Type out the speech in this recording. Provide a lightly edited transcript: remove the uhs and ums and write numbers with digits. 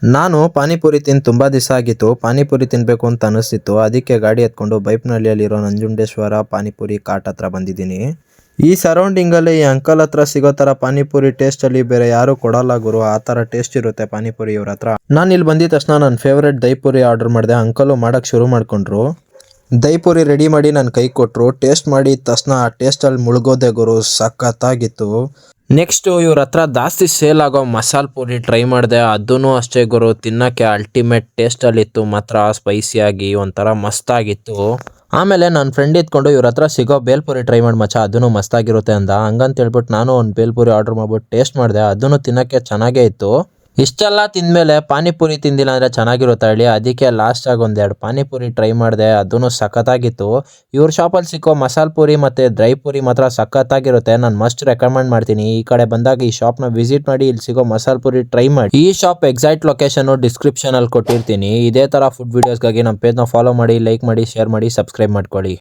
ನಾನು ಪಾನಿಪುರಿ ತಿಂದು ತುಂಬ ದಿವಸ ಆಗಿತ್ತು. ಪಾನಿಪುರಿ ತಿನ್ನಬೇಕು ಅಂತ ಅನಿಸ್ತಿತ್ತು. ಅದಕ್ಕೆ ಗಾಡಿ ಎತ್ಕೊಂಡು ಬೈಪ್ನಹಳ್ಳಿಯಲ್ಲಿರೋ ನಂಜುಂಡೇಶ್ವರ ಪಾನಿಪುರಿ ಕಾಟ್ ಹತ್ರ ಬಂದಿದ್ದೀನಿ. ಈ ಸರೌಂಡಿಂಗಲ್ಲಿ ಈ ಅಂಕಲ್ ಹತ್ರ ಸಿಗೋ ಥರ ಪಾನಿಪುರಿ ಟೇಸ್ಟಲ್ಲಿ ಬೇರೆ ಯಾರು ಕೊಡಲ್ಲ ಗುರು. ಆ ಥರ ಟೇಸ್ಟ್ ಇರುತ್ತೆ ಪಾನಿಪುರಿ ಇವ್ರ ಹತ್ರ. ನಾನು ಇಲ್ಲಿ ಬಂದಿದ ತಕ್ಷಣ ನನ್ನ ಫೇವ್ರೇಟ್ ದಹಿಪುರಿ ಆರ್ಡರ್ ಮಾಡಿದೆ. ಅಂಕಲು ಮಾಡೋಕ್ಕೆ ಶುರು ಮಾಡ್ಕೊಂಡ್ರು. ದಹಿಪುರಿ ರೆಡಿ ಮಾಡಿ ನನ್ನ ಕೈ ಕೊಟ್ಟರು. ಟೇಸ್ಟ್ ಮಾಡಿದ ತಕ್ಷಣ ಆ ಟೇಸ್ಟಲ್ಲಿ ಮುಳುಗೋದೆ ಗುರು, ಸಖತ್ತಾಗಿತ್ತು. ನೆಕ್ಸ್ಟು ಇವ್ರ ಹತ್ರ ಜಾಸ್ತಿ ಸೇಲ್ ಆಗೋ ಮಸಾಲೆ ಪುರಿ ಟ್ರೈ ಮಾಡಿದೆ. ಅದೂ ಅಷ್ಟೇ ಗುರು, ತಿನ್ನೋಕ್ಕೆ ಅಲ್ಟಿಮೇಟ್ ಟೇಸ್ಟಲ್ಲಿತ್ತು ಮಾತ್ರ. ಸ್ಪೈಸಿಯಾಗಿ ಒಂಥರ ಮಸ್ತಾಗಿತ್ತು. ಆಮೇಲೆ ನನ್ನ ಫ್ರೆಂಡ್ ಇದ್ಕೊಂಡು ಇವ್ರ ಹತ್ರ ಸಿಗೋ ಬೇಲ್ಪುರಿ ಟ್ರೈ ಮಾಡಿ ಮಚ್ಚ, ಅದೂ ಮಸ್ತಾಗಿರುತ್ತೆ ಅಂದ. ಹಂಗಂತ ಹೇಳ್ಬಿಟ್ಟು ನಾನು ಒಂದು ಬೇಲ್ಪುರಿ ಆರ್ಡರ್ ಮಾಡ್ಬಿಟ್ಟು ಟೇಸ್ಟ್ ಮಾಡಿದೆ. ಅದೂ ತಿನ್ನೋಕ್ಕೆ ಚೆನ್ನಾಗೇ ಇತ್ತು. ಇಷ್ಟೆಲ್ಲ ತಿಂದಮೇಲೆ ಪಾನಿಪುರಿ ತಿಂದಿಲ್ಲ ಅಂದರೆ ಚೆನ್ನಾಗಿರುತ್ತೆ ಹೇಳಿ. ಅದಕ್ಕೆ ಲಾಸ್ಟಾಗಿ ಒಂದೆರಡು ಪಾನಿಪುರಿ ಟ್ರೈ ಮಾಡಿದೆ. ಅದೂ ಸಖತ್ತಾಗಿತ್ತು. ಇವ್ರ ಶಾಪಲ್ಲಿ ಸಿಕ್ಕೋ ಮಸಾಲೆ ಪುರಿ ಮತ್ತು ಡ್ರೈ ಪುರಿ ಮಾತ್ರ ಸಖತ್ತಾಗಿರುತ್ತೆ. ನಾನು ಮಸ್ಟ್ ರೆಕಮೆಂಡ್ ಮಾಡ್ತೀನಿ. ಈ ಕಡೆ ಬಂದಾಗ ಈ ಶಾಪ್ನ ವಿಸಿಟ್ ಮಾಡಿ, ಇಲ್ಲಿ ಸಿಗೋ ಮಸಾಲೆ ಪುರಿ ಟ್ರೈ ಮಾಡಿ. ಈ ಶಾಪ್ ಎಕ್ಸಾಕ್ಟ್ ಲೊಕೇಶನ್ನು ಡಿಸ್ಕ್ರಿಪ್ಷನಲ್ಲಿ ಕೊಟ್ಟಿರ್ತೀನಿ. ಇದೇ ಥರ ಫುಡ್ ವೀಡಿಯೋಸ್ಗಾಗಿ ನಮ್ಮ ಪೇಜ್ನ ಫಾಲೋ ಮಾಡಿ, ಲೈಕ್ ಮಾಡಿ, ಶೇರ್ ಮಾಡಿ, ಸಬ್ಸ್ಕ್ರೈಬ್ ಮಾಡ್ಕೊಳ್ಳಿ.